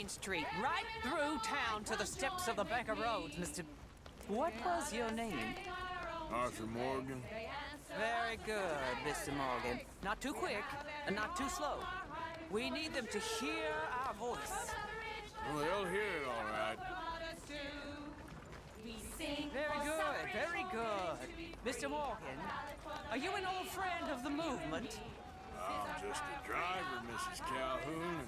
Main Street, right through town to the steps of the Bank of Rhodes, Mr. What was your name? Arthur Morgan. Very good, Mr. Morgan. Not too quick and not too slow. We need them to hear our voice. Well, they'll hear it all right. Very good, very good. Mr. Morgan, are you an old friend of the movement? I'm just a driver, Mrs. Calhoun,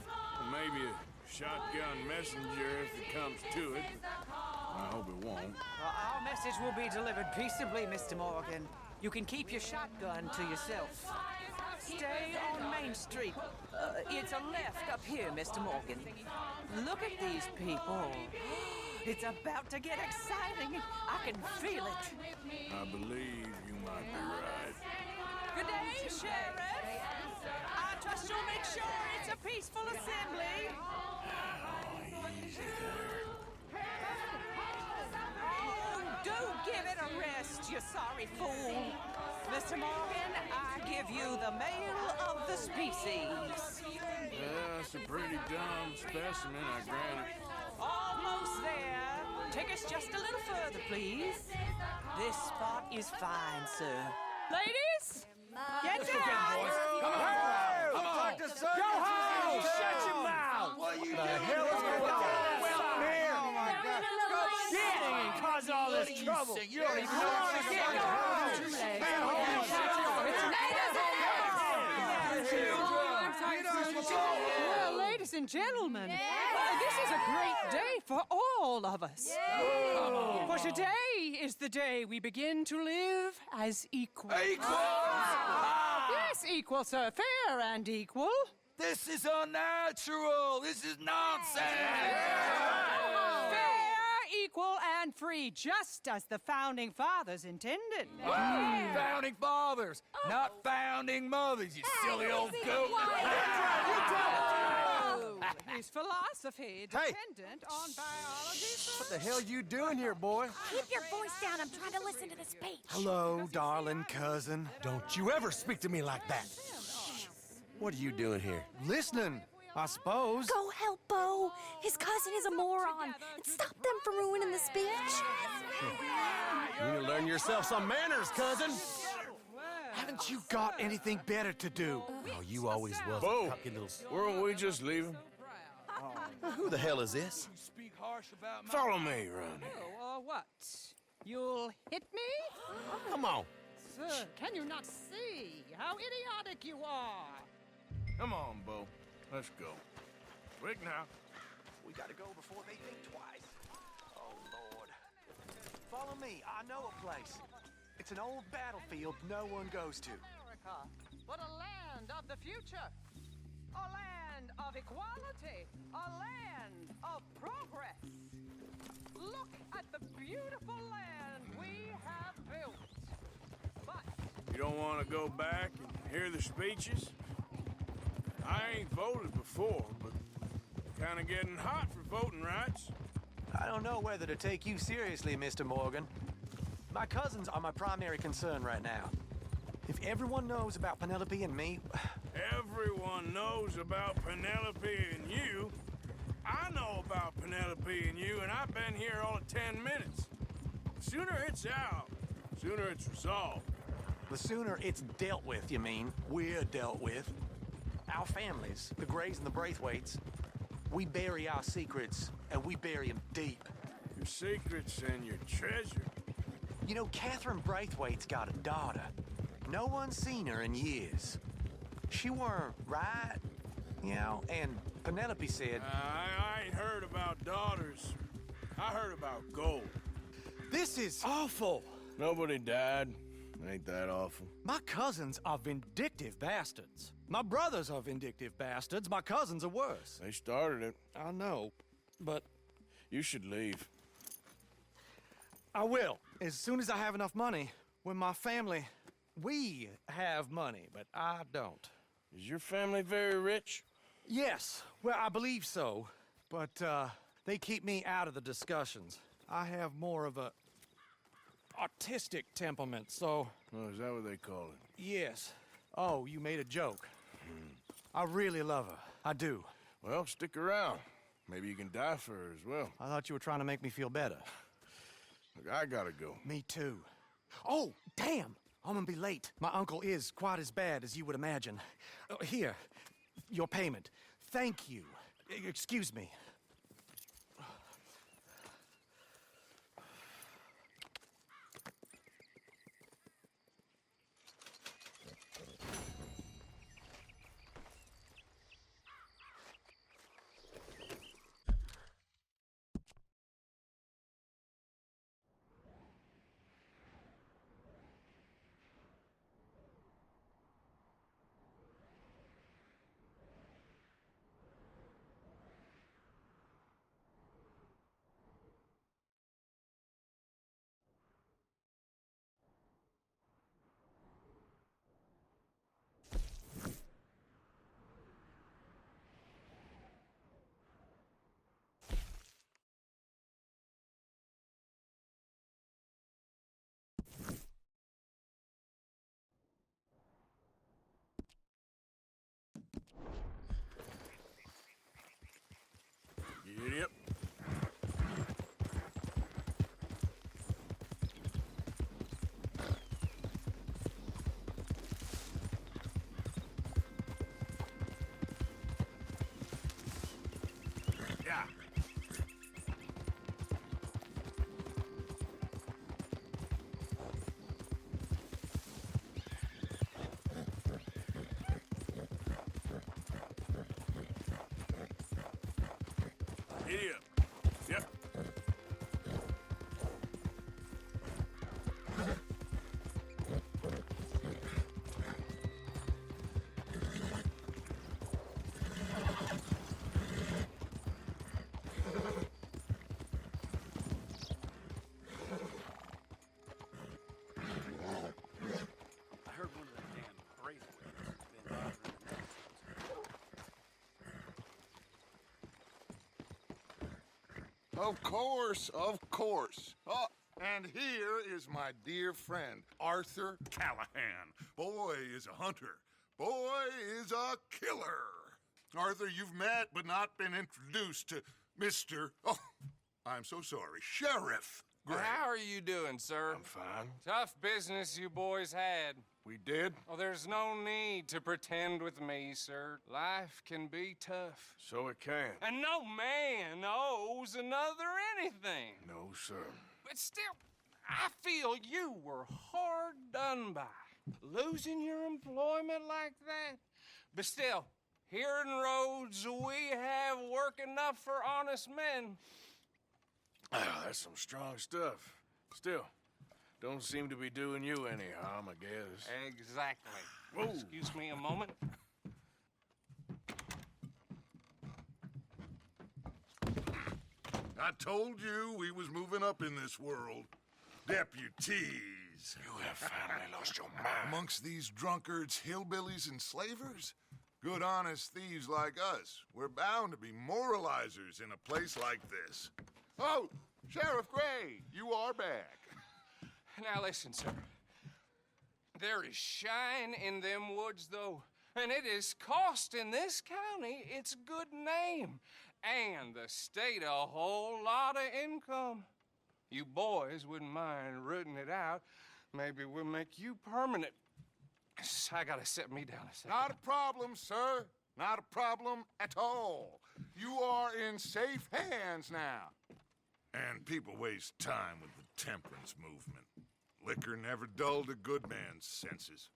and maybe a shotgun messenger if it comes to it. I hope it won't. Our message will be delivered peaceably, Mr. Morgan. You can keep your shotgun to yourself. Stay on Main Street. It's a left up here, Mr. Morgan. Look at these people. It's about to get exciting. I can feel it. I believe you might be right. Good day, Sheriff. I trust you'll make sure it's a peaceful assembly. Easy there. Oh, do give it a rest, you sorry fool. Mr. Morgan, I give you the male of the species. Yeah, it's a pretty dumb specimen, I grant it. Almost there. Take us just a little further, please. This spot is fine, sir. Ladies, get down! Come on! Go home! Shut your mouth! What are you doing? The hell is going on? Well, here! Oh, my God. Shit! And cause all this trouble. You don't even know what you're doing. Go home! Well, ladies and gentlemen, this is a great day for all of us. For today is the day we begin to live as equals. Yes, equal, sir. Fair and equal. This is unnatural. This is nonsense. Fair, equal, and free, just as the Founding Fathers intended. Founding fathers, not founding mothers, you silly old goat. His philosophy dependent on biology. What the hell you doing here, boy? Keep your voice down. I'm trying to listen to the speech. Hello, darling cousin. Don't you ever speak to me like that. What are you doing here? Listening, I suppose. Go help Bo. His cousin is a moron. And stop them from ruining the speech. You need to learn yourself some manners, cousin. Haven't you got anything better to do? Oh, you always was Bo, a cocky little... weren't we just leaving? Who the hell is this? Speak harsh about my... Follow me around here. Oh, what? You'll hit me? Come on. Sir, can you not see how idiotic you are? Come on, Bo. Let's go. Quick now. We gotta go before they think twice. Oh, Lord. Follow me. I know a place. It's an old battlefield no one goes to. America, but a land of the future. A land of equality. A land of progress. Look at the beautiful land we have built. But You don't want to go back and hear the speeches? I ain't voted before, but kind of getting hot for voting rights. I don't know whether to take you seriously, Mr. Morgan. My cousins are my primary concern right now. If everyone knows about Penelope and me... Everyone knows about Penelope and you. I know about Penelope and you, and I've been here all of 10 minutes. The sooner it's out, the sooner it's resolved. The sooner it's dealt with, you mean, we're dealt with. Our families, the Grays and the Braithwaites, we bury our secrets, and we bury them deep. Your secrets and your treasure. You know, Catherine Braithwaite's got a daughter. No one's seen her in years. She weren't right, you know, and Penelope said... I ain't heard about daughters. I heard about gold. This is awful. Nobody died. Ain't that awful? My cousins are vindictive bastards. My brothers are vindictive bastards. My cousins are worse. They started it. I know, but You should leave. I will. As soon as I have enough money. When my family... We have money, but I don't. Is your family very rich? Yes, well, I believe so. But, they keep me out of the discussions. I have more of a artistic temperament, so... Oh, is that what they call it? Yes. Oh, you made a joke. I really love her. I do. Well, stick around. Maybe you can die for her as well. I thought you were trying to make me feel better. Look, I gotta go. Me too. Oh, damn! I'm gonna be late. My uncle is quite as bad as you would imagine. Here, your payment. Thank you. Excuse me. Yep. Yeah. Idiot. Yep. I heard one of the damn braithwaites has been bothering the natives. Of course. Oh, and here is my dear friend, Arthur Callahan. Boy is a hunter. Boy is a killer. Arthur, you've met but not been introduced to Mr. Oh, I'm so sorry, Sheriff Gray. How are you doing, sir? I'm fine. Tough business you boys had. We did? Oh, there's no need to pretend with me, sir. Life can be tough. So it can. And no man owes another anything. No, sir. But still, I feel you were hard done by. Losing your employment like that. But still, here in Rhodes, we have work enough for honest men. Ah, that's some strong stuff. Still, don't seem to be doing you any harm, I guess. Exactly. Whoa. Excuse me a moment. I told you we was moving up in this world. Deputies. You have finally lost your mind. Amongst these drunkards, hillbillies, and slavers? Good honest thieves like us. We're bound to be moralizers in a place like this. Oh, Sheriff Gray, you are back. Now listen, sir. There is shine in them woods, though, and it is costing this county its good name and the state a whole lot of income. You boys wouldn't mind rooting it out. Maybe we'll make you permanent. I gotta set me down a second. Not a problem, sir. Not a problem at all. You are in safe hands now. And people waste time with the temperance movement. Liquor never dulled a good man's senses.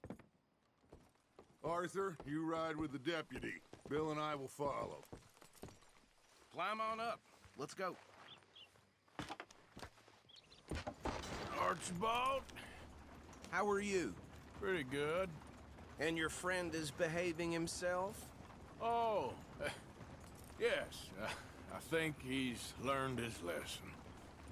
Arthur, you ride with the deputy. Bill and I will follow. Climb on up. Let's go. Archibald? How are you? Pretty good. And your friend is behaving himself? Oh, yes. I think he's learned his lesson.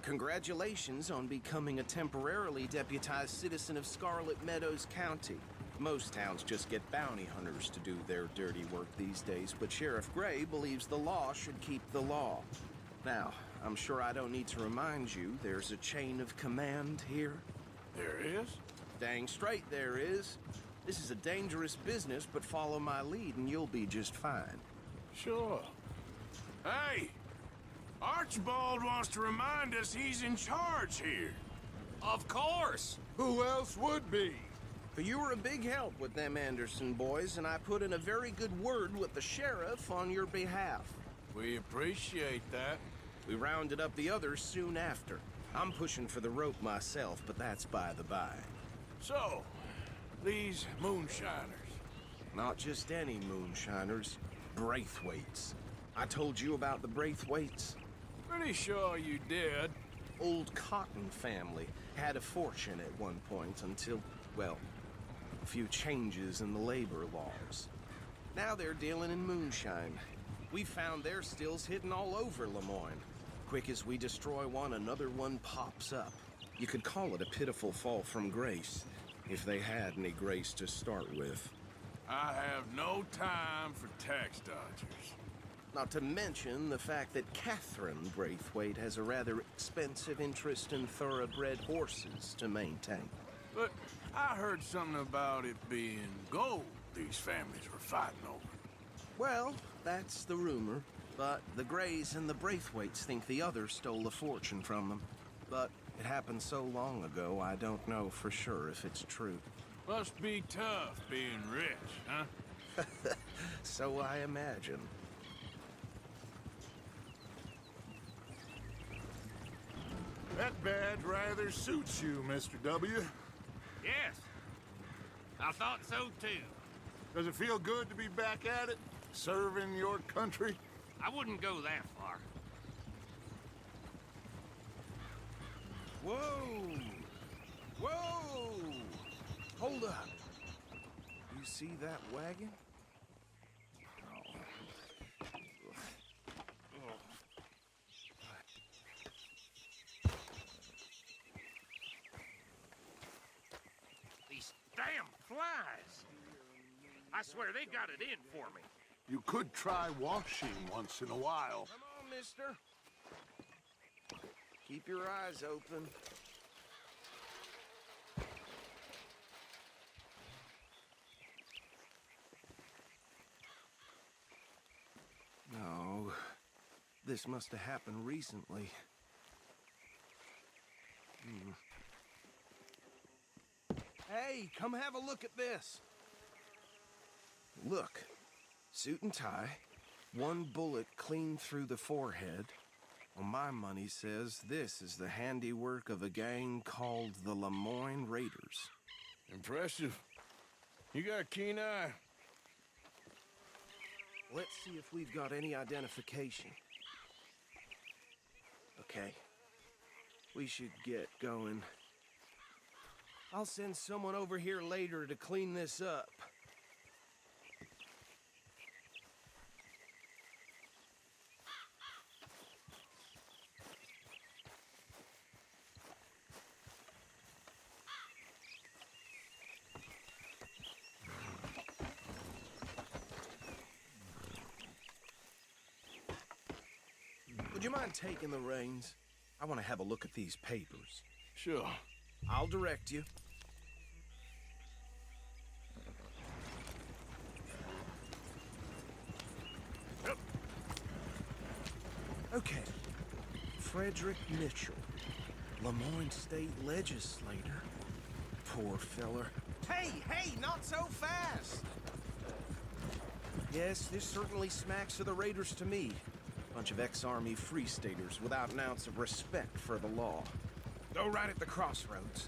Congratulations on becoming a temporarily deputized citizen of Scarlet Meadows County. Most towns just get bounty hunters to do their dirty work these days, but Sheriff Gray believes the law should keep the law. Now, I'm sure I don't need to remind you there's a chain of command here. There is? Dang straight there is. This is a dangerous business, but follow my lead and you'll be just fine. Sure. Hey, Archibald wants to remind us he's in charge here. Of course. Who else would be? You were a big help with them Anderson boys, and I put in a very good word with the sheriff on your behalf. We appreciate that. We rounded up the others soon after. I'm pushing for the rope myself, but that's by the by. So, these moonshiners. Not just any moonshiners, Braithwaites. I told you about the Braithwaites? Pretty sure you did. Old Cotton family had a fortune at one point until, well, a few changes in the labor laws. Now they're dealing in moonshine. We found their stills hidden all over Lemoyne. Quick as we destroy one, another one pops up. You could call it a pitiful fall from grace, if they had any grace to start with. I have no time for tax dodgers. Not to mention the fact that Catherine Braithwaite has a rather expensive interest in thoroughbred horses to maintain. But I heard something about it being gold these families were fighting over. Well, that's the rumor. But the Greys and the Braithwaites think the others stole a fortune from them. But it happened so long ago, I don't know for sure if it's true. Must be tough being rich, huh? So I imagine. That badge rather suits you, Mr. W. Yes. I thought so, too. Does it feel good to be back at it? Serving your country? I wouldn't go that far. Whoa! Whoa! Hold up. You see that wagon? These damn flies. I swear they got it in for me. You could try washing once in a while. Come on, mister. Keep your eyes open. No, this must have happened recently. Hey, come have a look at this. Look, suit and tie, one bullet clean through the forehead. Well, my money says this is the handiwork of a gang called the Lemoyne Raiders. Impressive. You got a keen eye. Let's see if we've got any identification. Okay. We should get going. I'll send someone over here later to clean this up. Would you mind taking the reins? I want to have a look at these papers. Sure. I'll direct you. Yep. Okay. Frederick Mitchell, Lemoyne State Legislator. Poor feller. Hey, not so fast! Yes, this certainly smacks of the Raiders to me. Bunch of ex-Army Free Staters without an ounce of respect for the law. Go right at the crossroads.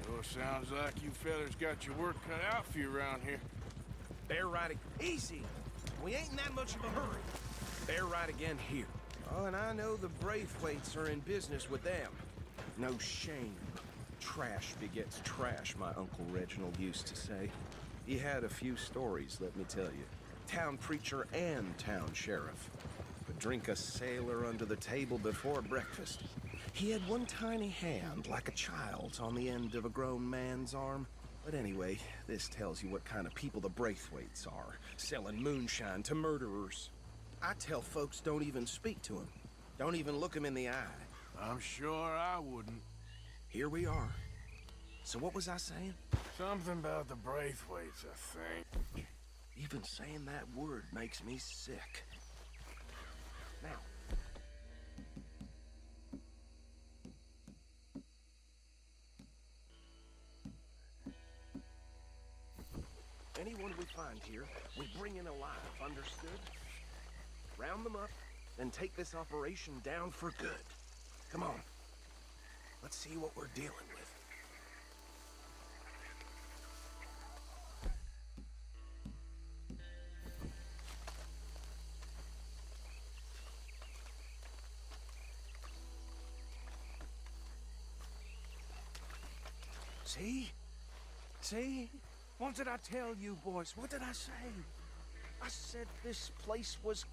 Sure sounds like you fellas got your work cut out for you around here. Bear right easy. We ain't in that much of a hurry. Bear right again here. Oh, and I know the Braithwaites are in business with them. No shame. Trash begets trash, my Uncle Reginald used to say. He had a few stories, let me tell you. Town preacher and town sheriff. Would drink a sailor under the table before breakfast. He had one tiny hand, like a child's, on the end of a grown man's arm. But anyway, this tells you what kind of people the Braithwaites are, selling moonshine to murderers. I tell folks don't even speak to him. Don't even look him in the eye. I'm sure I wouldn't. Here we are. So what was I saying? Something about the Braithwaites, I think. Even saying that word makes me sick. Now, Anyone we find here, we bring in alive, understood? Round them up, and take this operation down for good. Come on. Let's see what we're dealing with. See? See? What did I tell you, boys? What did I say? I said this place was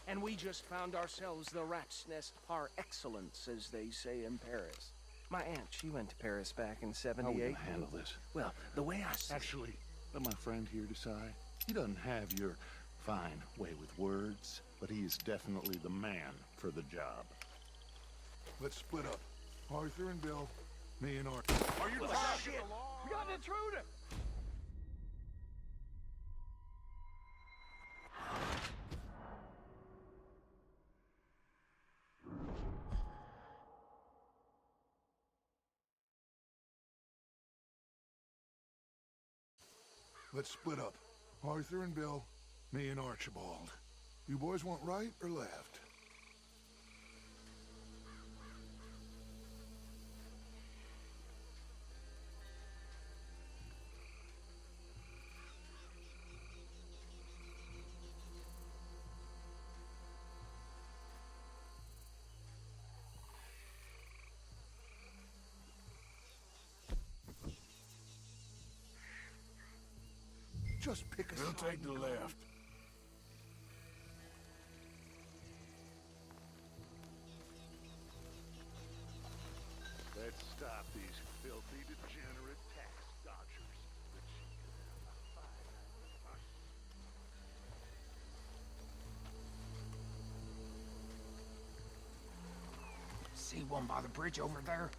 And we just found ourselves the rat's nest par excellence, as they say in Paris. My aunt, she went to Paris back in '78. How are we gonna handle this? Well, the way I see Actually, let my friend here decide. He doesn't have your fine way with words, but he is definitely the man for the job. Let's split up. Arthur and Bill, me and Arthur. Are you shit? We got an intruder! Let's split up. Arthur and Bill, me and Archibald. You boys want right or left? Just pick a We'll side. take the left. Let's stop these filthy, degenerate tax dodgers. See one by the bridge over there?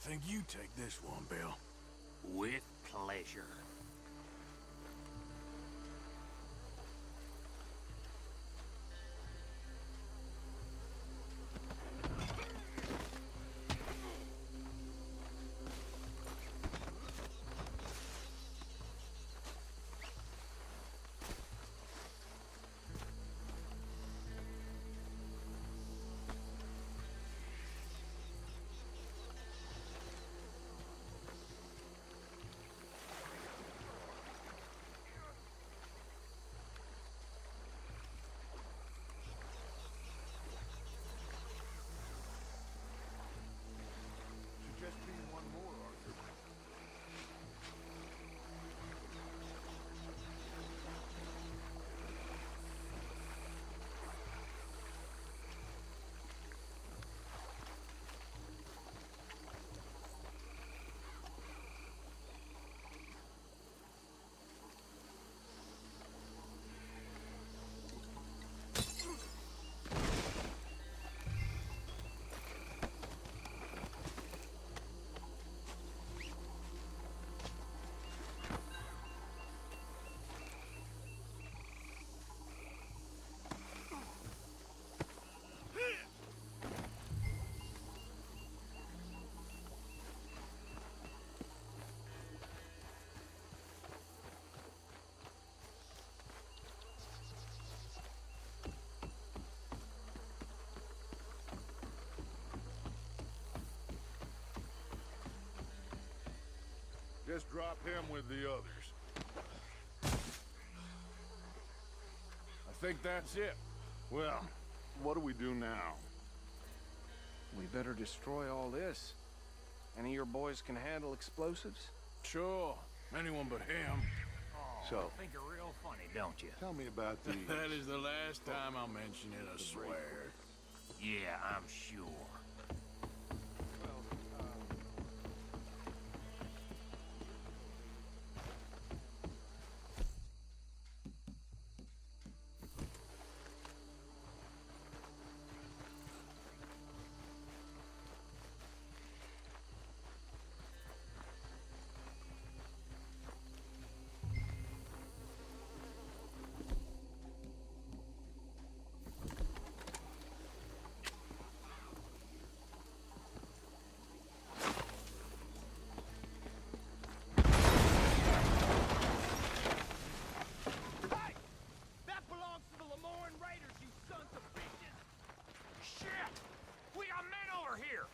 Think you take this one, Bill. With pleasure. Should just be one more, Arthur. Just drop him with the others. I think that's it. Well, what do we do now? we better destroy all this. Any of your boys can handle explosives? Sure. Anyone but him. So, Think you're real funny, don't you? tell me about these. That is the last time I'll mention it, I swear. Yeah, I'm sure. more here.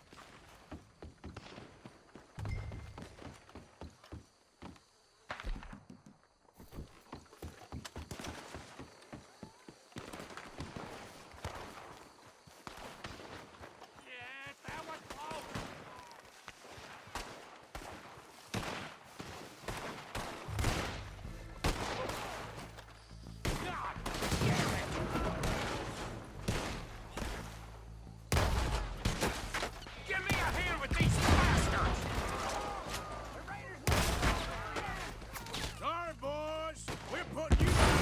Yeah, that was close. God damn it! Give me a hand with these bastards! Sorry, boys. We're putting you down.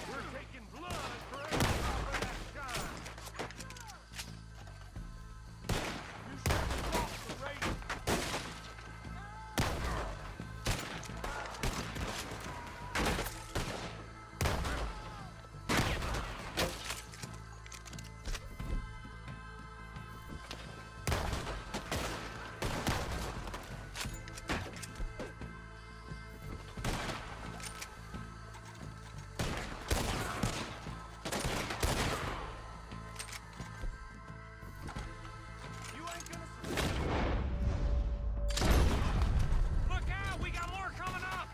We're taking blood for every drop of that shine. You should have lost the raiders. You ain't gonna look out! We got more coming up!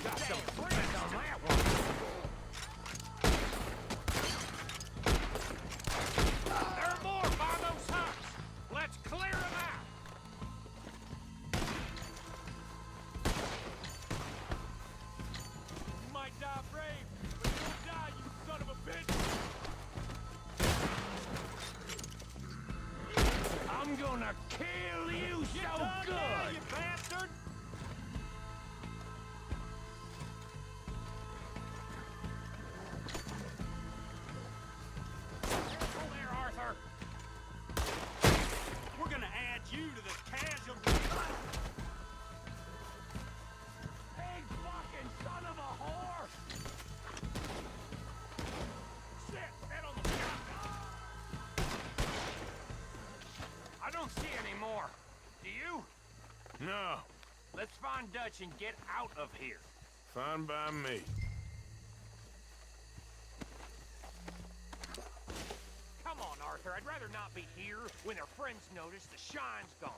Got some friends on that one. There are more by those huts. Let's clear them out. You might die brave, but you'll die, you son of a bitch. I'm gonna kill you so good, you bastard. Careful there, Arthur. We're gonna add you to the casualty. Big fucking son of a whore! Shit, head on the shotgun. I don't see any more. Do you? No, Let's find Dutch and get out of here. fine by me. Come on, Arthur. I'd rather not be here when their friends notice the shine's gone.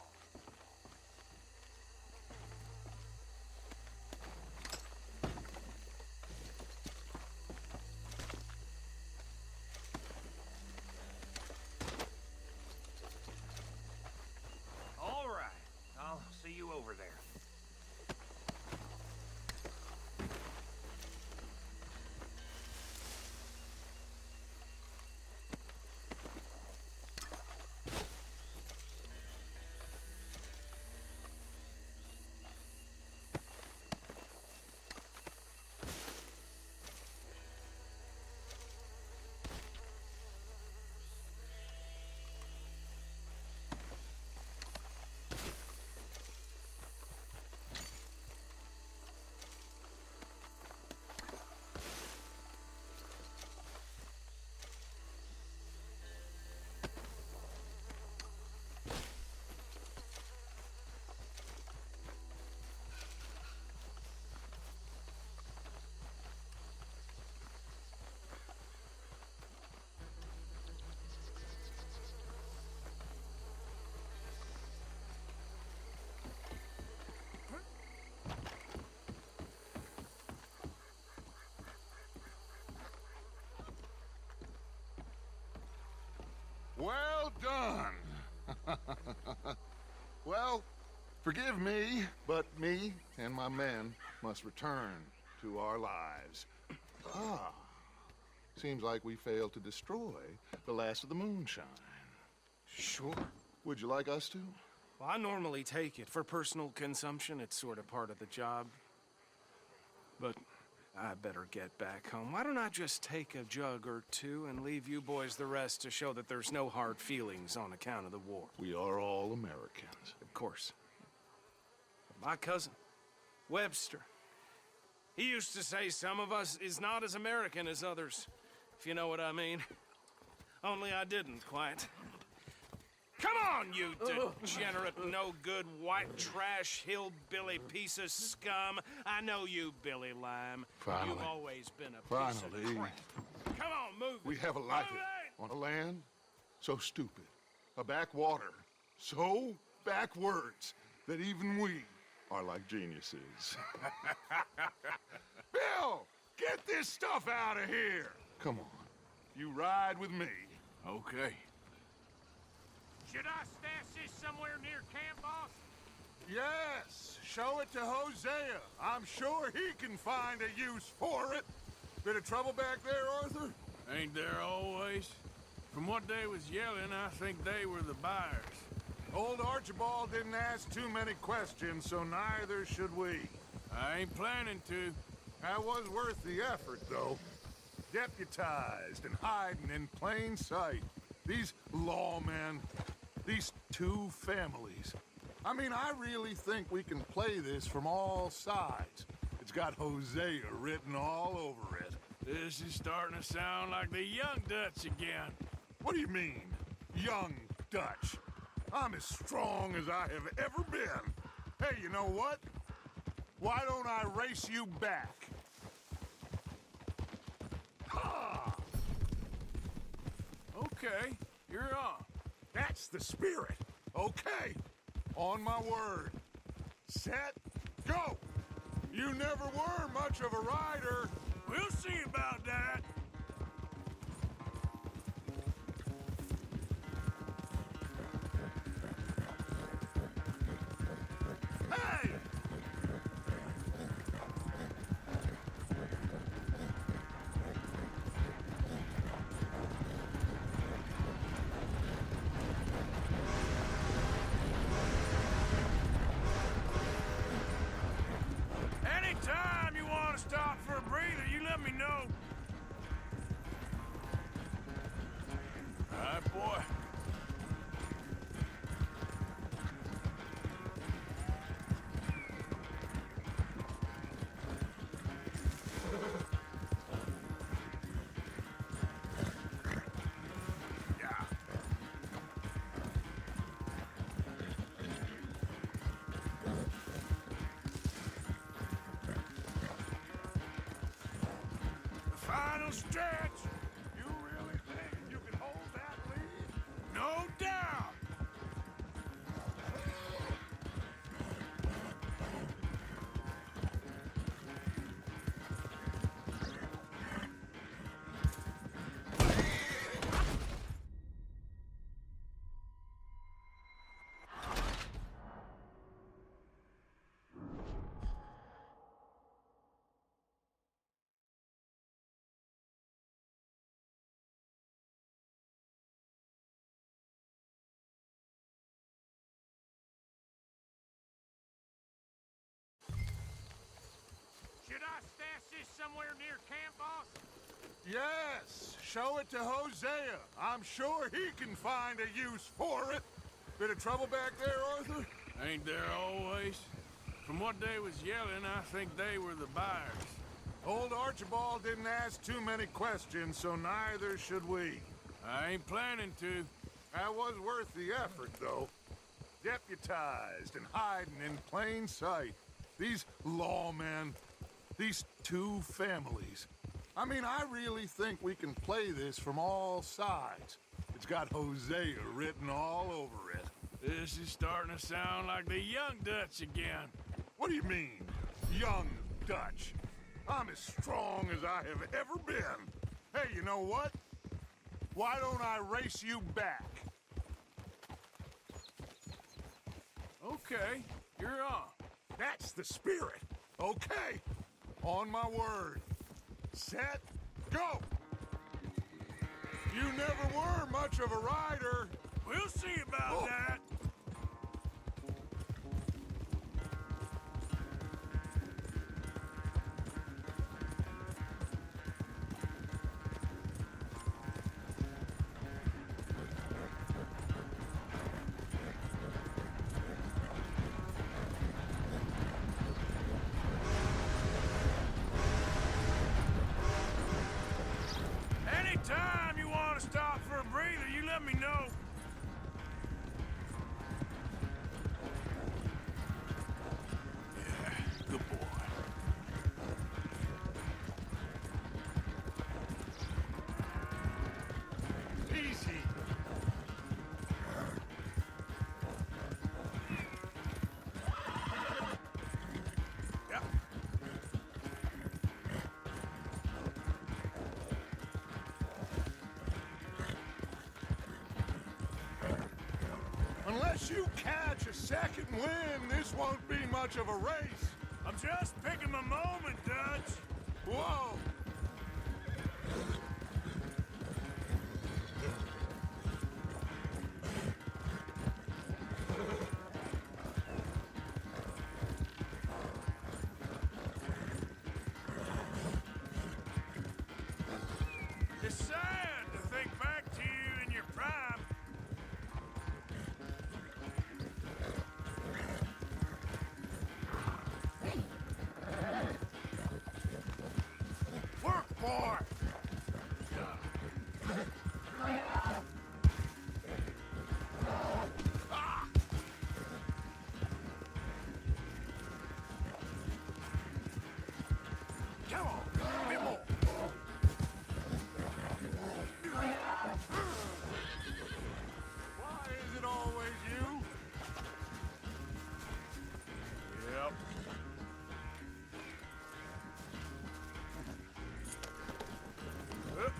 All right. I'll see you over there. Well done. Well, forgive me, but me and my men must return to our lives. Ah, seems like we failed to destroy the last of the moonshine. Sure. Would you like us to? Well, I normally take it. For personal consumption, it's sort of part of the job. But I better get back home. Why don't I just take a jug or two and leave you boys the rest to show that there's no hard feelings on account of the war? We are all Americans. Of course. My cousin, Webster, he used to say some of us is not as American as others, if you know what I mean. Only I didn't quite. Come on, you degenerate, no-good, white trash, hillbilly piece of scum. I know you, Billy Lime. Finally. You've always been a piece of crap. Come on, move it. We have a life on a land so stupid, a backwater so backwards that even we are like geniuses. Bill, get this stuff out of here. Come on, you ride with me. Okay. Should I stash this somewhere near camp, boss? Yes, show it to Hosea. I'm sure he can find a use for it. Bit of trouble back there, Arthur? Ain't there always? From what they was yelling, I think they were the buyers. Old Archibald didn't ask too many questions, so neither should we. I ain't planning to. That was worth the effort, though. Deputized and hiding in plain sight. These lawmen, these two families. I mean, I really think we can play this from all sides. It's got Hosea written all over it. This is starting to sound like the Young Dutch again. What do you mean, Young Dutch? I'm as strong as I have ever been. Hey, you know what? Why don't I race you back? Ha! Okay, you're on. That's the spirit. Okay. On my word. Set, go! You never were much of a rider. We'll see about that. Hey! Anytime you want to stop for a breather, you let me know. All right, boy. Final stretch! You really think you can hold that lead? No doubt! Should I stash this somewhere near camp, boss? Yes, show it to Hosea. I'm sure he can find a use for it. Bit of trouble back there, Arthur? Ain't there always? From what they was yelling, I think they were the buyers. Old Archibald didn't ask too many questions, so neither should we. I ain't planning to. That was worth the effort, though. Deputized and hiding in plain sight. These lawmen, these two families. I mean, I really think we can play this from all sides. It's got Hosea written all over it. This is starting to sound like the Young Dutch again. What do you mean, Young Dutch? I'm as strong as I have ever been. Hey, you know what? Why don't I race you back? Okay, you're on. That's the spirit. Okay. On my word. Set, go! You never were much of a rider. We'll see about that. let me know. Yeah, good boy. Easy. Yeah. Unless you catch a second wind, this won't be much of a race. I'm just picking my moment, Dutch. Whoa! It's sad to think back to you in your prime. Work, boy! Come on, a bit more. Why is it always you? Yep. Up.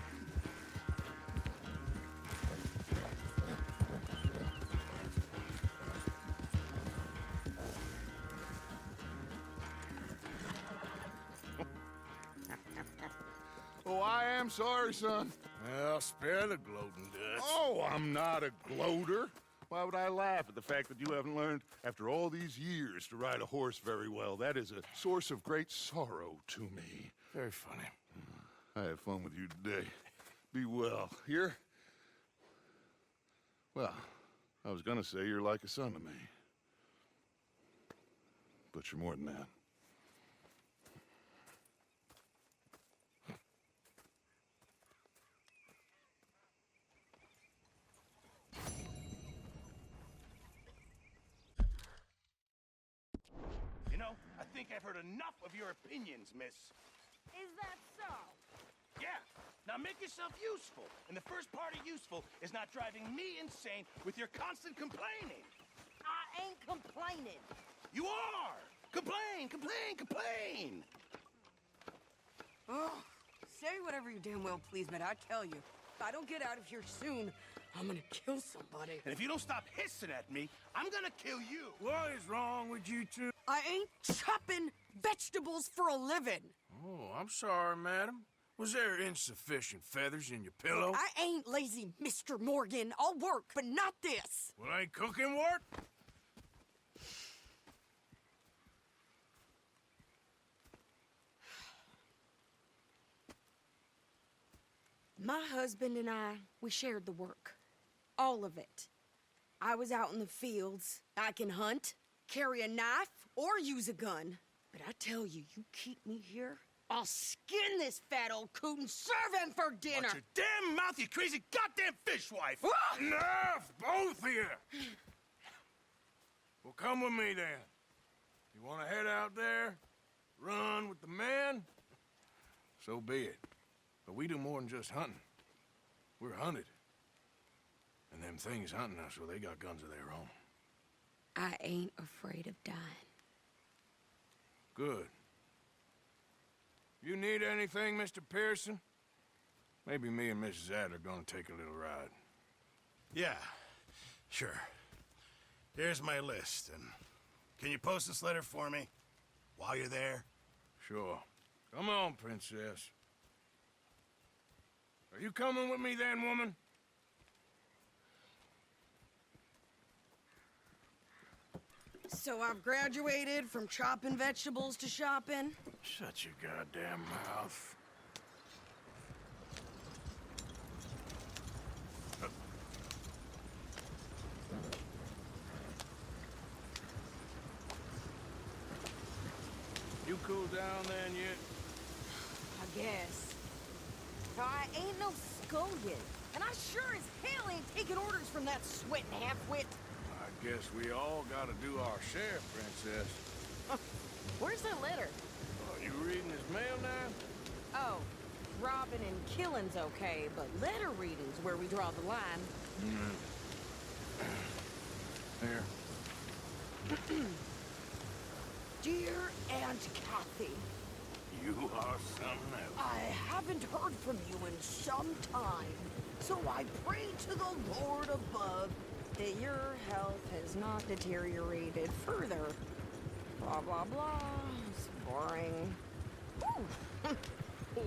Oh, I am sorry, son. Well, spare the gloating, Dutch. Oh, I'm not a gloater. Why would I laugh at the fact that you haven't learned, after all these years, to ride a horse very well? That is a source of great sorrow to me. Very funny. I had fun with you today. Be well. Here? Well, I was gonna say you're like a son to me. But you're more than that. You know, I think I've heard enough of your opinions, miss. Is that so? Yeah. Now make yourself useful. And the first part of useful is not driving me insane with your constant complaining. I ain't complaining. You are! Complain, complain, complain! Oh, say whatever you damn well please, but I tell you, if I don't get out of here soon, I'm gonna kill somebody. And if you don't stop hissing at me, I'm gonna kill you. What is wrong with you two? I ain't chopping vegetables for a living. Oh, I'm sorry, madam. Was there insufficient feathers in your pillow? I ain't lazy, Mr. Morgan. I'll work, but not this. Well, ain't cooking work? My husband and I, we shared the work. All of it. I was out in the fields. I can hunt, carry a knife, or use a gun. But I tell you, you keep me here, I'll skin this fat old coot and serve him for dinner. Watch your damn mouth, you crazy goddamn fishwife! Enough, both of you! Well, come with me then. You want to head out there, run with the men? So be it. But we do more than just hunting. We're hunted. And them things hunting us, well, they got guns of their own. I ain't afraid of dying. Good. You need anything, Mr. Pearson? Maybe me and Mrs. Ad are gonna take a little ride. Yeah, sure. Here's my list, and can you post this letter for me while you're there? Sure. Come on, princess. Are you coming with me then, woman? So I've graduated from chopping vegetables to shopping. Shut your goddamn mouth. You cool down then yet? I guess. I ain't no skullion. And I sure as hell ain't taking orders from that sweating half-wit. I guess we all gotta do our share, Princess. Where's that letter? Oh, you reading his mail now? Oh, robbing and killing's okay, but letter reading's where we draw the line. Here. Dear Aunt Kathy, You are something else. I haven't heard from you in some time, so I pray to the Lord above that your health has not deteriorated further. Blah, blah, blah. It's boring. Ooh.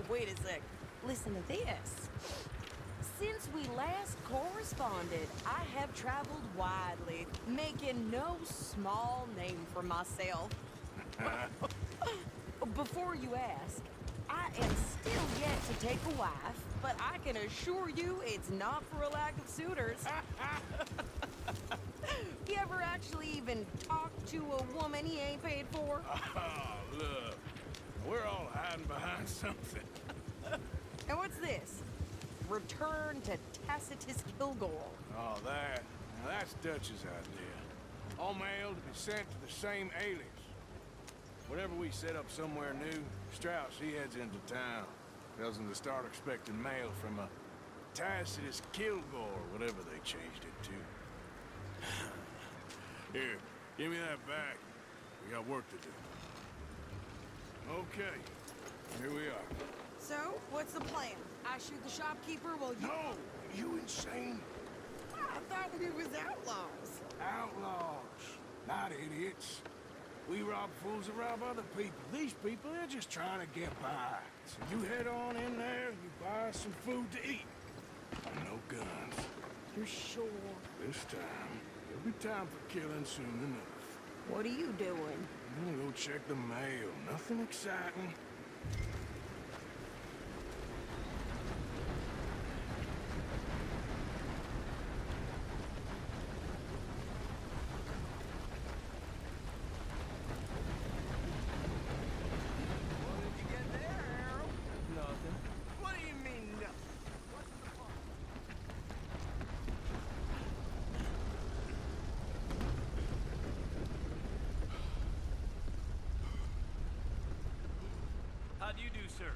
Wait a sec. Listen to this. Since we last corresponded, I have traveled widely, making no small name for myself. Before you ask, I am still yet to take a wife, but I can assure you it's not for a lack of suitors. You ever actually even talked to a woman he ain't paid for? Oh, look. We're all hiding behind something. And what's this? Return to Tacitus Kilgore. Oh, that. Now, that's Dutch's idea. All mail to be sent to the same alias. Whenever we set up somewhere new, Strauss, he heads into town. Tells them to start expecting mail from a Tacitus Kilgore, whatever they changed it to. Here, give me that back. We got work to do. Okay, here we are. So, what's the plan? I shoot the shopkeeper while you... No! You insane? I thought we was outlaws. Outlaws, not idiots. We rob fools that rob other people. These people, they're just trying to get by. So you head on in there, you buy some food to eat. No guns. You sure? This time, there'll be time for killing soon enough. What are you doing? I'm gonna go check the mail. Nothing exciting. How do you do, sir?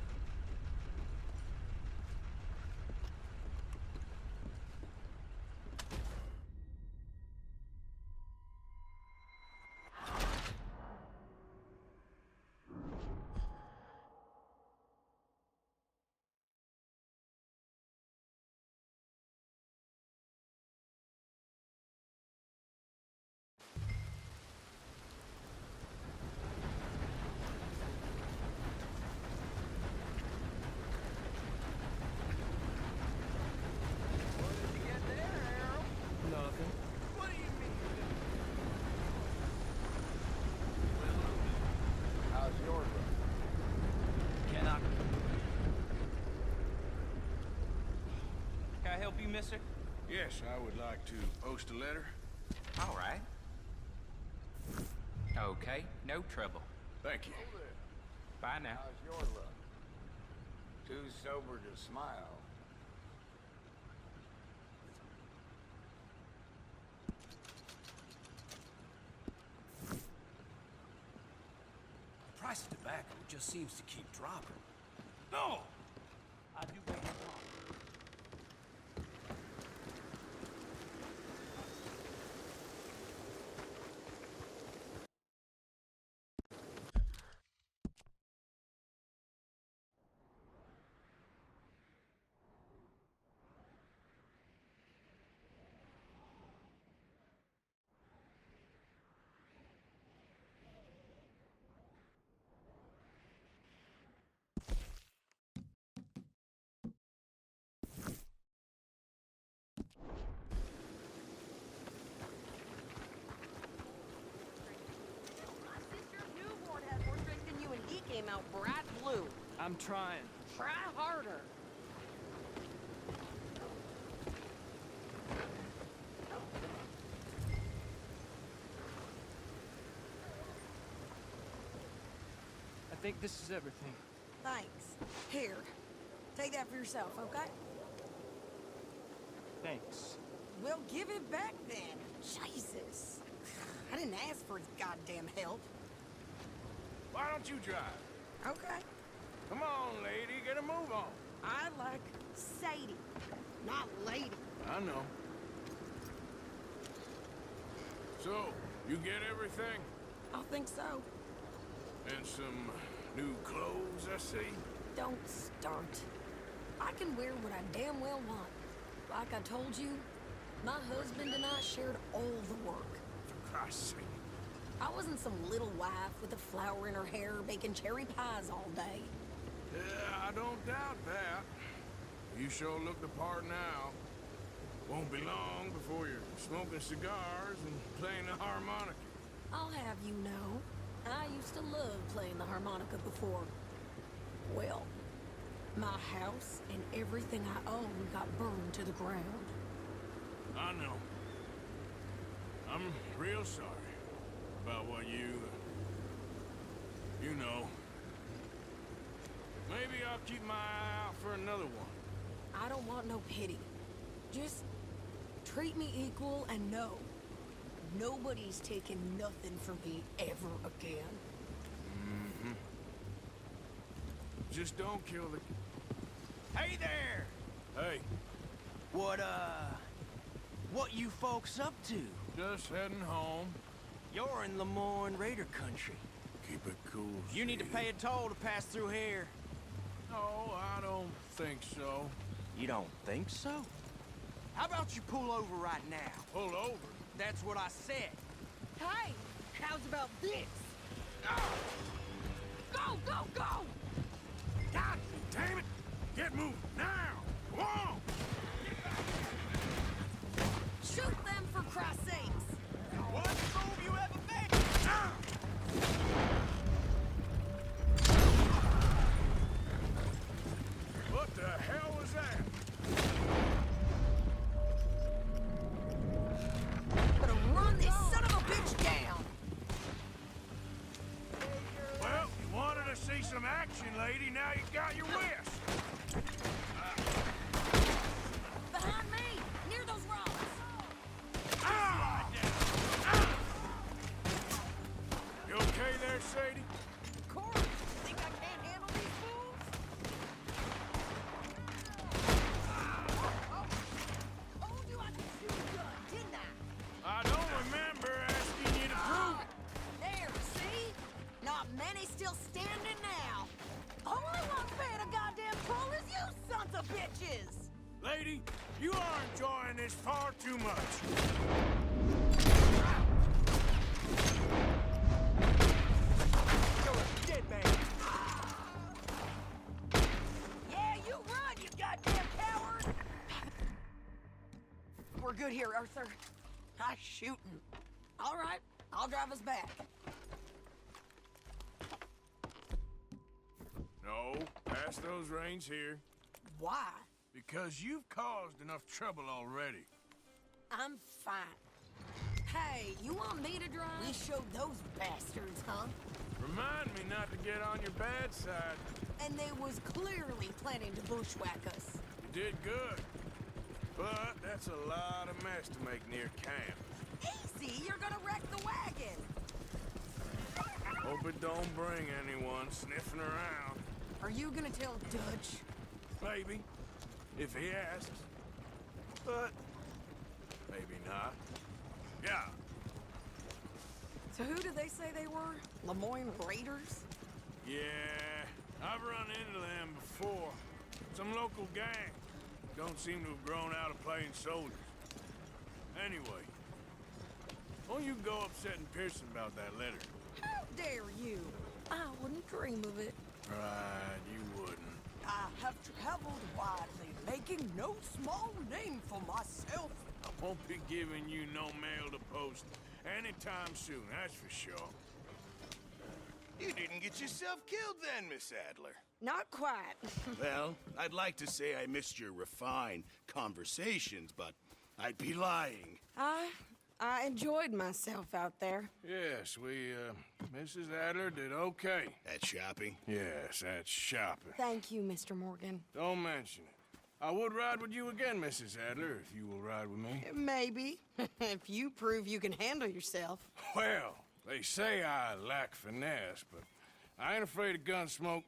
Help you, mister? Yes, I would like to post a letter. All right. Okay, no trouble. Thank you. Bye now. How's your luck? Too sober to smile. The price of tobacco just seems to keep dropping. No! I do beg your pardon. Came out bright blue. I'm trying. Try harder. I think this is everything. Thanks. Here, take that for yourself, okay? Thanks. Well, give it back then. Jesus. I didn't ask for his goddamn help. Why don't you drive? Okay. Come on, lady, get a move on. I like Sadie, not lady. I know. So, you get everything? I think so. And some new clothes, I see? Don't start. I can wear what I damn well want. Like I told you, my husband and I shared all the work. For Christ's sake. I wasn't some little wife with a flower in her hair baking cherry pies all day. Yeah, I don't doubt that. You sure look the part now. Won't be long before you're smoking cigars and playing the harmonica. I'll have you know, I used to love playing the harmonica before. Well, my house and everything I own got burned to the ground. I know. I'm real sorry about what you know. Maybe I'll keep my eye out for another one. I don't want no pity. Just treat me equal and know nobody's taking nothing from me ever again. Mm-hmm. Just don't kill the... Hey there! Hey. What you folks up to? Just heading home. You're in Lemoyne Raider country. Keep it cool. You need to pay a toll to pass through here. No, I don't think so. You don't think so? How about you pull over right now? Pull over? That's what I said. Hey, how's about this? Go, go, go! God damn it! Get moving now! Come on! Shoot them for Christ's sakes! What move you ever made? What the hell was that? Gonna run this son of a bitch down! Well, you wanted to see some action, lady. Now you got your wish. Behind me! Near those rocks! You okay there, Sadie? Corey, think I can't handle these fools? Told you I could shoot a gun, didn't I? I don't remember asking you to prove it. There, see? Not many still standing now. All I want paying a goddamn toll is you sons of bitches! Lady, you are enjoying this far too much. You're a dead man. Yeah, you run, you goddamn coward! We're good here, Arthur. I'm shooting. All right, I'll drive us back. No, pass those reins here. Why? Because you've caused enough trouble already. I'm fine. Hey, you want me to drive? We showed those bastards, huh? Remind me not to get on your bad side. And they was clearly planning to bushwhack us. You did good. But that's a lot of mess to make near camp. Easy, you're gonna wreck the wagon. Hope it don't bring anyone sniffing around. Are you gonna tell Dutch? Maybe, if he asks. But maybe not. Yeah. So who did they say they were? Lemoyne Raiders? Yeah, I've run into them before. Some local gang. Don't seem to have grown out of playing soldiers. Anyway, why don't you go upsetting Pearson about that letter? How dare you? I wouldn't dream of it. Right, you wouldn't. I have traveled widely, making no small name for myself. I won't be giving you no mail to post anytime soon, that's for sure. You didn't get yourself killed then, Miss Adler. Not quite. Well, I'd like to say I missed your refined conversations, but I'd be lying. I enjoyed myself out there. Yes, Mrs. Adler did okay. At shopping? Yes, that's shopping. Thank you, Mr. Morgan. Don't mention it. I would ride with you again, Mrs. Adler, if you will ride with me. Maybe. If you prove you can handle yourself. Well, they say I lack finesse, but I ain't afraid of gun smoke.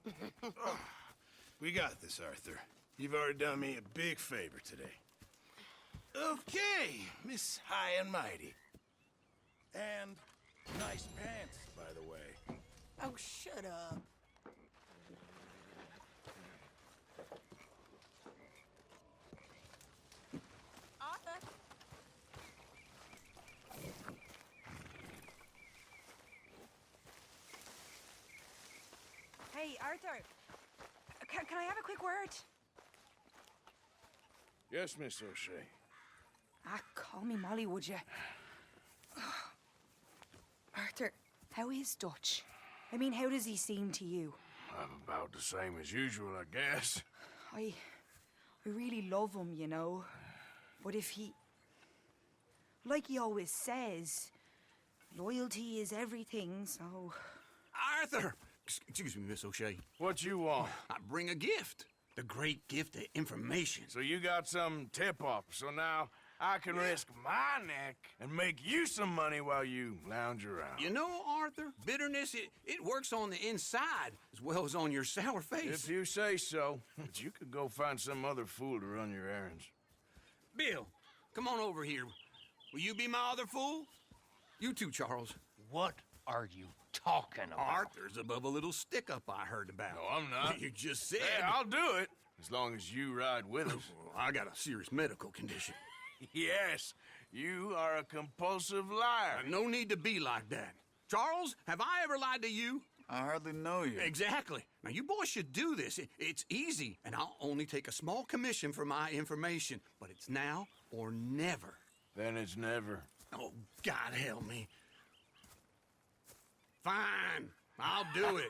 We got this, Arthur. You've already done me a big favor today. Okay, Miss High and Mighty. And nice pants, by the way. Oh, shut up. Arthur. Hey, Arthur. Can I have a quick word? Yes, Miss O'Shea. Ah, call me Molly, would you? Arthur, how is Dutch? I mean, how does he seem to you? I'm about the same as usual, I guess. I really love him, you know. But if he... Like he always says, loyalty is everything, so... Arthur! Excuse me, Miss O'Shea. What you want? I bring a gift. The great gift of information. So you got some tip-off, so now I can risk my neck and make you some money while you lounge around. You know, Arthur, bitterness, it works on the inside as well as on your sour face. If you say so. But you could go find some other fool to run your errands. Bill, come on over here. Will you be my other fool? You too, Charles. What are you talking about? Arthur's above a little stick-up I heard about. No, I'm not. You just said... Hey, I'll do it, as long as you ride with us. I got a serious medical condition. Yes, you are a compulsive liar. No need to be like that. Charles, have I ever lied to you? I hardly know you. Exactly. Now, you boys should do this. It's easy, and I'll only take a small commission for my information. But it's now or never. Then it's never. Oh, God help me. Fine, I'll do it.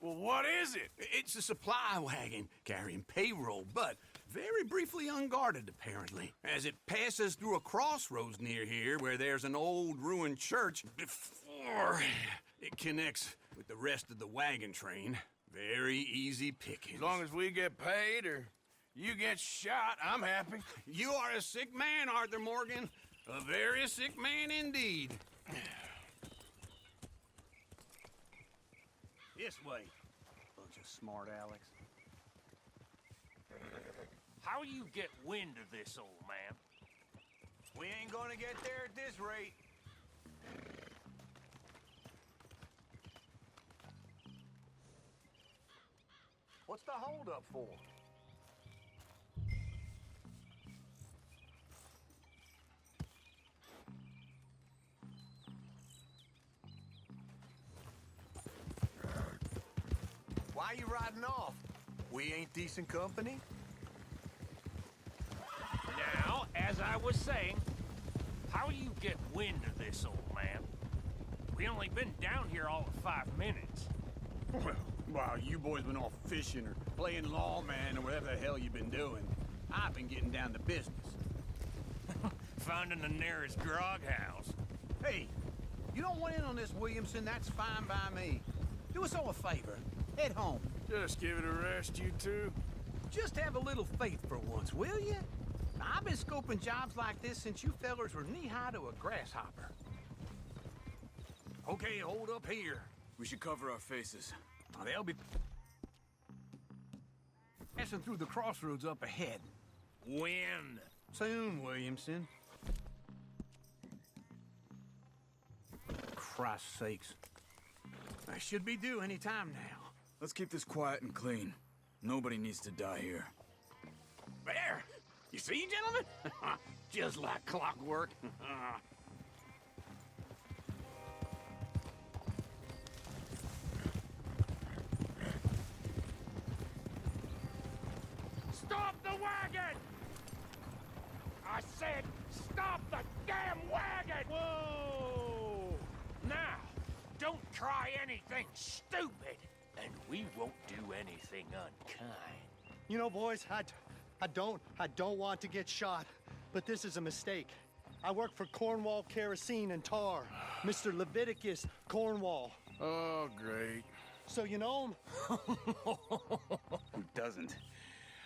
Well, what is it? It's a supply wagon carrying payroll, but very briefly unguarded, apparently. As it passes through a crossroads near here where there's an old ruined church before it connects with the rest of the wagon train. Very easy pickings. As long as we get paid or you get shot, I'm happy. You are a sick man, Arthur Morgan. A very sick man indeed. This way. Bunch of smart Alex. How you get wind of this, old man? We ain't gonna get there at this rate. What's the holdup for? Why you riding off? We ain't decent company? Now, as I was saying, how you get wind of this, old man? We only been down here all of 5 minutes. Well, while you boys been off fishing or playing lawman or whatever the hell you've been doing, I've been getting down to business. Finding the nearest grog house. Hey, you don't want in on this, Williamson, that's fine by me. Do us all a favor. Head home. Just give it a rest, you two. Just have a little faith for once, will you? Now, I've been scoping jobs like this since you fellers were knee-high to a grasshopper. Okay, hold up here. We should cover our faces. Now, they'll be passing through the crossroads up ahead. When? Soon, Williamson. Christ's sakes. I should be due any time now. Let's keep this quiet and clean. Nobody needs to die here. There! You see, gentlemen? Just like clockwork. Stop the wagon! I said, stop the damn wagon! Whoa! Now, don't try anything stupid, and we won't do anything unkind. You know, boys, I don't want to get shot, but this is a mistake. I work for Cornwall Kerosene and Tar, Mr. Leviticus Cornwall. Oh, great. So you know him? Who doesn't?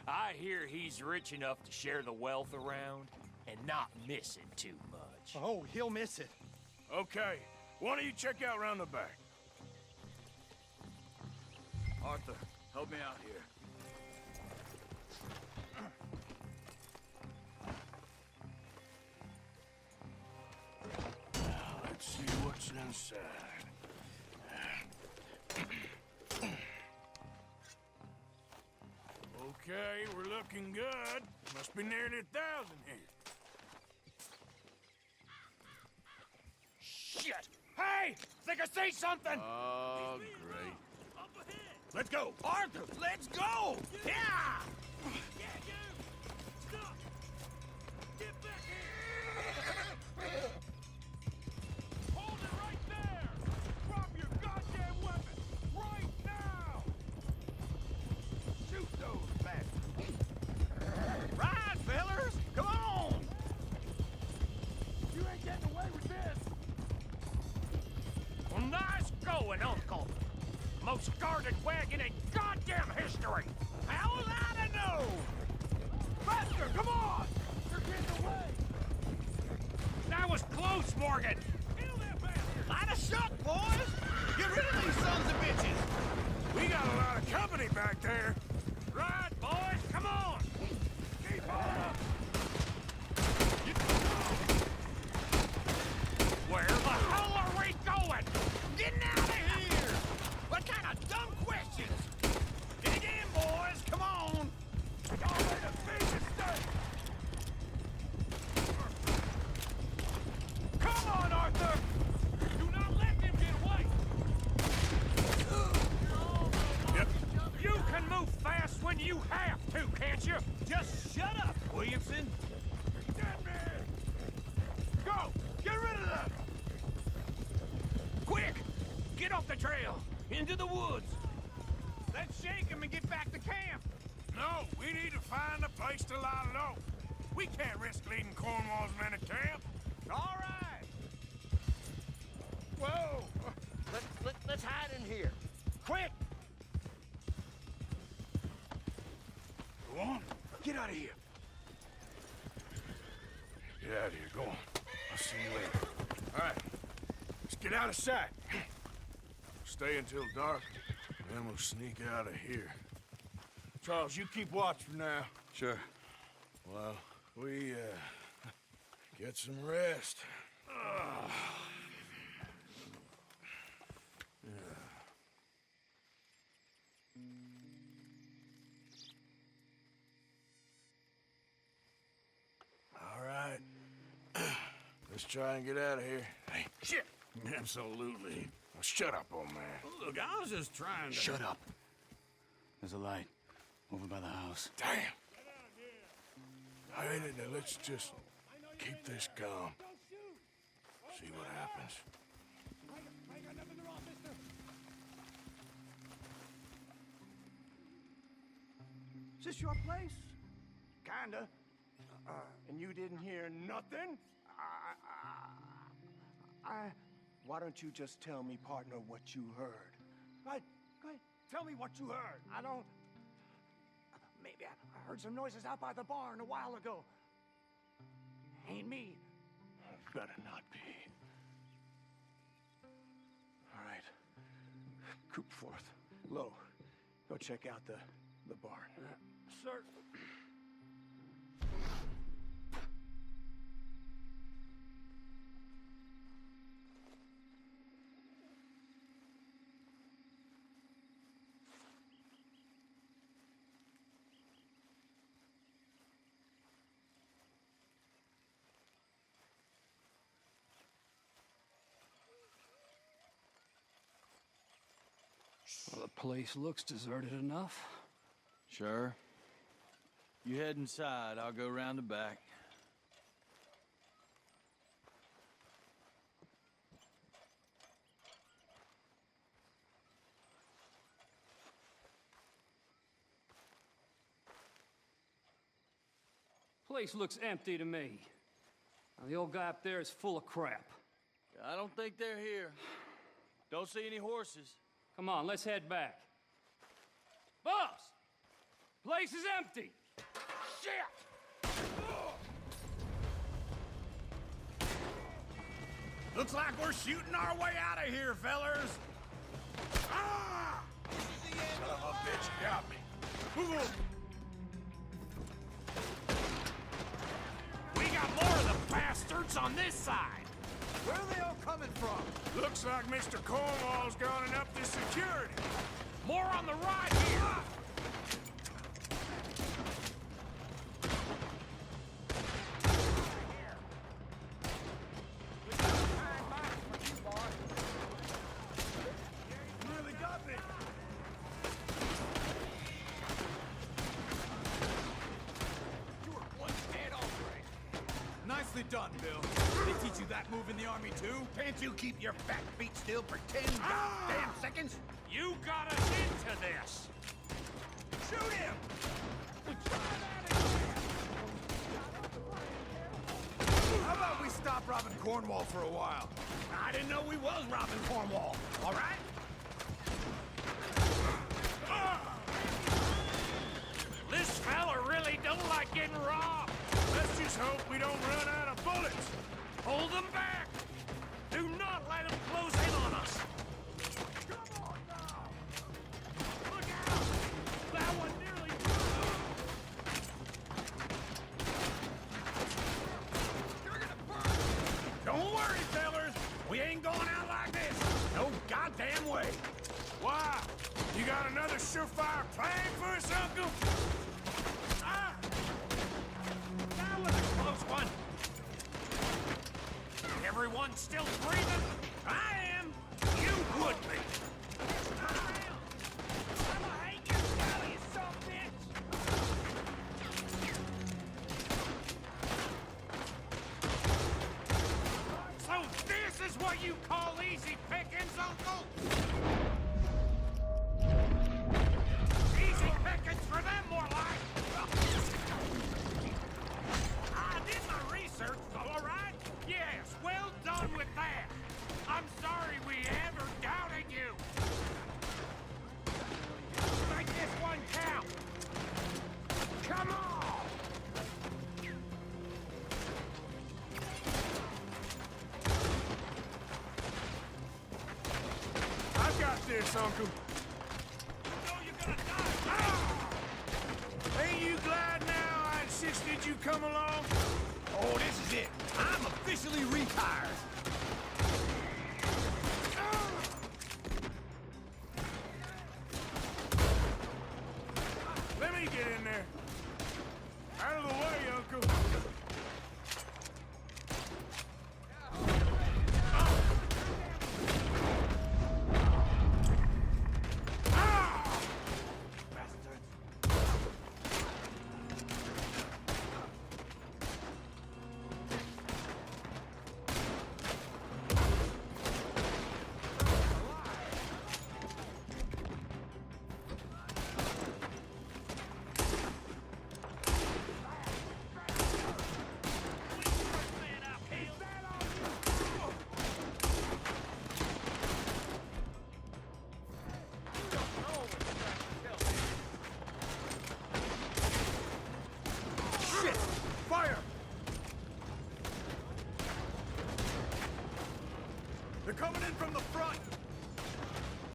I hear he's rich enough to share the wealth around and not missing too much. Oh, he'll miss it. Okay, why don't you check out round the back? Arthur, help me out here. Let's see what's inside. Okay, we're looking good. Must be nearly 1,000 here. Shit! Hey! Think I see something! Oh, great. Let's go! Arthur, let's go! Yeah! Stop! Get back here! Hold it right there! Drop your goddamn weapon! Right now! Shoot those bastards! Ride, fellers! Come on! You ain't getting away with this! Well, nice going, Uncle! Most guarded wagon in goddamn history! How was I to know? Faster, come on! You're getting away! That was close, Morgan! Kill that bastard! Light a shot, boys! Get rid of these sons of bitches! We got a lot of company back there! Right, boys, come on! Keep on! Where the hell are we going? Getting out of here! What kind of dumb questions? Dig in, boys, come on! Y'all made a big mistake! Come on, Arthur! Do not let them get away! Yep. You can move fast when you have to, can't you? Just shut up, Williamson! Get me! Go! Get rid of them! Quick! Get off the trail! Into the woods! Let's shake them and get back to camp! No, we need to find a place to lie low. We can't risk leading Cornwall's men to camp. All right! Whoa! Let's hide in here. Quick! Go on. Get out of here! Get out of here. Go on. I'll see you later. All right. Let's get out of sight. Stay until dark, then we'll sneak out of here. Charles, you keep watch for now. Sure. Well, we, get some rest. All right. Let's try and get out of here. Hey, shit! Absolutely. Now shut up, old man. Look, I was just trying to... Shut up. There's a light over by the house. Damn! All right, now let's just keep this calm. See what happens. Is this your place? Kinda. And you didn't hear nothing? Why don't you just tell me, partner, what you heard? Right, tell me what you heard. I don't... Maybe I heard some noises out by the barn a while ago. Ain't me. Better not be. All right. Coopforth, Low, go check out the barn. Sir. Well, the place looks deserted enough. Sure. You head inside. I'll go round the back. Place looks empty to me. Now, the old guy up there is full of crap. I don't think they're here. Don't see any horses. Come on, let's head back. Boss! Place is empty. Shit! Looks like we're shooting our way out of here, fellers. Ah! Son of a bitch got me. We got more of the bastards on this side. Where are they all coming from? Looks like Mr. Cornwall's gone and upped his security. More on the right here. Nearly got me. You were one dead all right. Nicely done, Bill. They teach you that move in the army, too? Can't you keep your fat feet still for 10 goddamn seconds? You got us into this. Shoot him! How about we stop robbing Cornwall for a while? I didn't know we was robbing Cornwall. All right? This fella really don't like getting robbed. Let's just hope we don't run out of bullets. Hold them back. Do not let them close in on us. Come on now! Look out! That one nearly... Don't worry, fellers. We ain't going out like this. No goddamn way. Why? You got another surefire plan for us, Uncle? Ah! That was a close one. Everyone still breathing? I am. You would be. I am. I hate you, Sally, you son of a bitch. So this is what you call easy pickings, Uncle? Easy pickings for them, more like. I did my research, all right? Yes, well done with that. I'm sorry we ever doubted you. Make this one count. Come on! I've got this, Uncle. You know you're gonna die. Ain't you glad now I insisted you come along? Oh, this is it. I'm officially retired. Let me get in there. Out of the way, Uncle. Shit! Fire! They're coming in from